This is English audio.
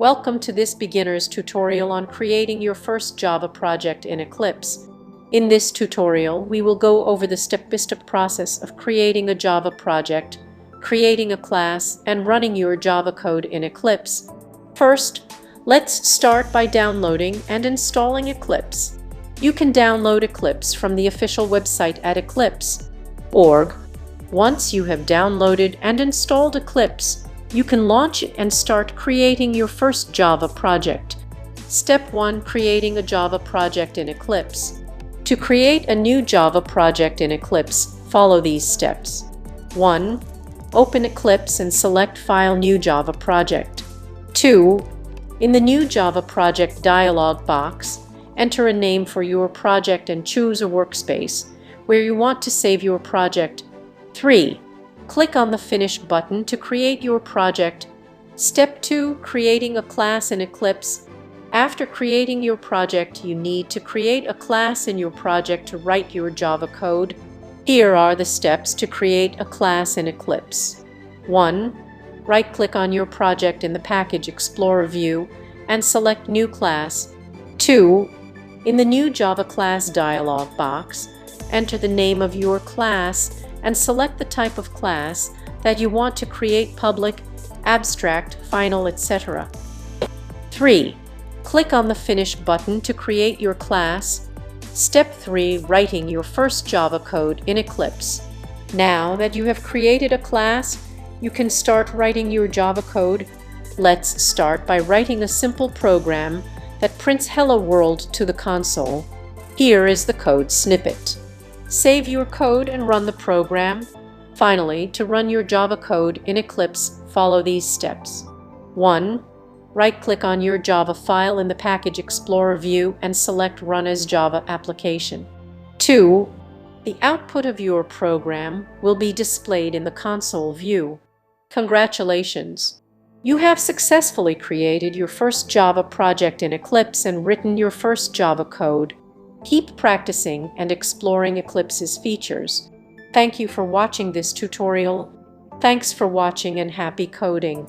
Welcome to this beginner's tutorial on creating your first Java project in Eclipse. In this tutorial, we will go over the step-by-step process of creating a Java project, creating a class, and running your Java code in Eclipse. First, let's start by downloading and installing Eclipse. You can download Eclipse from the official website at eclipse.org. Once you have downloaded and installed Eclipse, you can launch it and start creating your first Java project. Step 1. Creating a Java project in Eclipse. To create a new Java project in Eclipse, follow these steps. 1. Open Eclipse and select File New Java Project. 2. In the New Java Project dialog box, enter a name for your project and choose a workspace where you want to save your project. 3. Click on the Finish button to create your project. Step 2. Creating a class in Eclipse. After creating your project, you need to create a class in your project to write your Java code. Here are the steps to create a class in Eclipse. 1. Right-click on your project in the Package Explorer view and select New Class. 2. In the New Java Class dialog box, enter the name of your class and select the type of class that you want to create: public, abstract, final, etc. 3. Click on the Finish button to create your class. Step 3. Writing your first Java code in Eclipse. Now that you have created a class, you can start writing your Java code. Let's start by writing a simple program that prints Hello World to the console. Here is the code snippet. Save your code and run the program. Finally, to run your Java code in Eclipse, follow these steps. 1. Right-click on your Java file in the Package Explorer view and select Run as Java Application. 2. The output of your program will be displayed in the console view. Congratulations! You have successfully created your first Java project in Eclipse and written your first Java code. Keep practicing and exploring Eclipse's features. Thank you for watching this tutorial. Thanks for watching and happy coding!